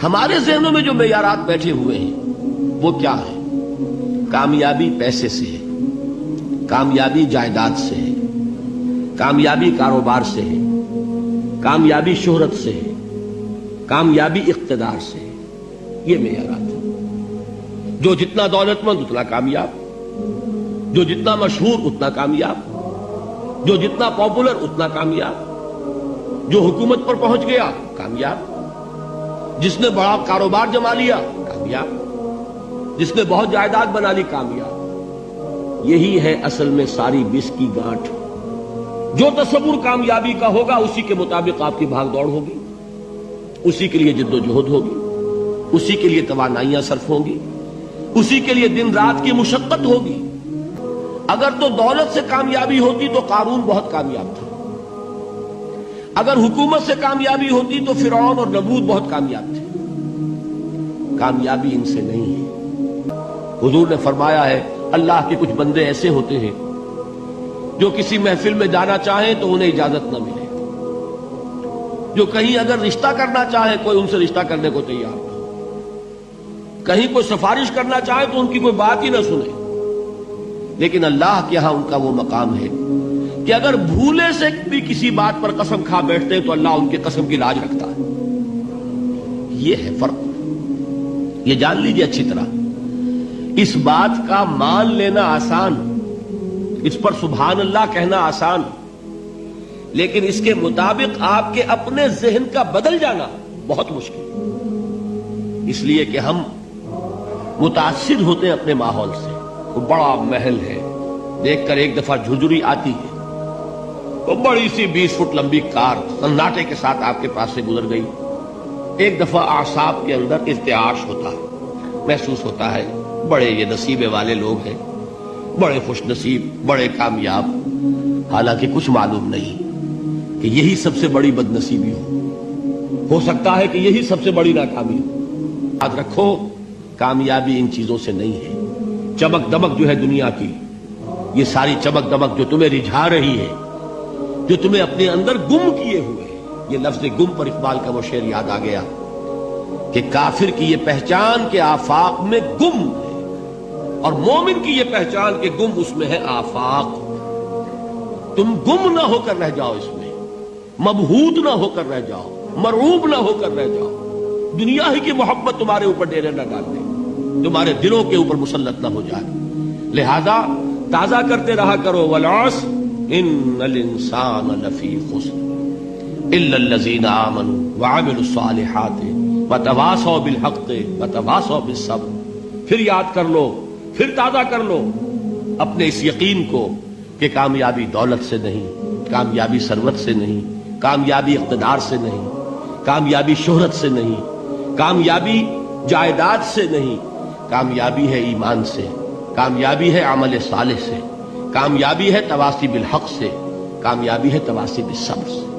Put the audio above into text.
ہمارے ذہنوں میں جو معیارات بیٹھے ہوئے ہیں وہ کیا ہے؟ کامیابی پیسے سے ہے، کامیابی جائیداد سے ہے، کامیابی کاروبار سے ہے، کامیابی شہرت سے ہے، کامیابی اقتدار سے ہے۔ یہ معیارات ہیں۔ جو جتنا دولت مند اتنا کامیاب، جو جتنا مشہور اتنا کامیاب، جو جتنا پاپولر اتنا کامیاب، جو حکومت پر پہنچ گیا کامیاب، جس نے بڑا کاروبار جما لیا کامیاب، جس نے بہت جائیداد بنا لی کامیاب۔ یہی ہے اصل میں ساری بس کی گانٹھ۔ جو تصور کامیابی کا ہوگا اسی کے مطابق آپ کی بھاگ دوڑ ہوگی، اسی کے لیے جد و جہد ہوگی، اسی کے لیے توانائیاں صرف ہوں گی، اسی کے لیے دن رات کی مشقت ہوگی۔ اگر تو دولت سے کامیابی ہوتی تو قارون بہت کامیاب تھا، اگر حکومت سے کامیابی ہوتی تو فرعون اور نمرود بہت کامیاب تھے۔ کامیابی ان سے نہیں ہے۔ حضور نے فرمایا ہے اللہ کے کچھ بندے ایسے ہوتے ہیں جو کسی محفل میں جانا چاہیں تو انہیں اجازت نہ ملے، جو کہیں اگر رشتہ کرنا چاہے کوئی ان سے رشتہ کرنے کو تیار نہ ہو، کہیں کوئی سفارش کرنا چاہے تو ان کی کوئی بات ہی نہ سنے۔ لیکن اللہ کے ہاں ان کا وہ مقام ہے کہ اگر بھولے سے بھی کسی بات پر قسم کھا بیٹھتے ہیں تو اللہ ان کے قسم کی لاج رکھتا ہے۔ یہ ہے فرق، یہ جان لیجئے اچھی طرح۔ اس بات کا مان لینا آسان، اس پر سبحان اللہ کہنا آسان، لیکن اس کے مطابق آپ کے اپنے ذہن کا بدل جانا بہت مشکل، اس لیے کہ ہم متاثر ہوتے ہیں اپنے ماحول سے۔ وہ بڑا محل ہے، دیکھ کر ایک دفعہ جھجری آتی ہے، وہ بڑی سی 20 فٹ لمبی کار سناٹے کے ساتھ آپ کے پاس سے گزر گئی۔ ایک دفعہ اعصاب کے اندر ارتعاش ہوتا ہے، محسوس ہوتا ہے بڑے یہ نصیبے والے لوگ ہیں، بڑے خوش نصیب، بڑے کامیاب، حالانکہ کچھ معلوم نہیں کہ یہی سب سے بڑی بد نصیبی ہو سکتا ہے کہ یہی سب سے بڑی ناکامی ہو۔ یاد رکھو کامیابی ان چیزوں سے نہیں ہے۔ چمک دمک جو ہے دنیا کی، یہ ساری چمک دمک جو تمہیں رجھا رہی ہے، جو تمہیں اپنے اندر گم کیے ہوئے ہیں، یہ لفظ گم پر اقبال کا وہ شعر یاد آ گیا کہ کافر کی یہ پہچان کے آفاق میں گم ہے، اور مومن کی یہ پہچان کہ گم اس میں ہے آفاق۔ تم گم نہ ہو کر رہ جاؤ، اس میں مبہوت نہ ہو کر رہ جاؤ، مرعوب نہ ہو کر رہ جاؤ، دنیا ہی کی محبت تمہارے اوپر ڈیرے نہ ڈال دے، تمہارے دلوں کے اوپر مسلط نہ ہو جائے۔ لہذا تازہ کرتے رہا کرو والعصر ان الانسان لفی خسر الا الذین آمنوا وعملوا الصالحات وتواصوا بالحق وتواصوا بالصبر۔ پھر یاد کر لو، پھر تازہ کر لو اپنے اس یقین کو کہ کامیابی دولت سے نہیں، کامیابی ثروت سے نہیں، کامیابی اقتدار سے نہیں، کامیابی شہرت سے نہیں، کامیابی جائیداد سے نہیں، کامیابی ہے ایمان سے، کامیابی ہے عمل صالح سے، کامیابی ہے تواصی بالحق سے، کامیابی ہے تواصی بالصبر سے۔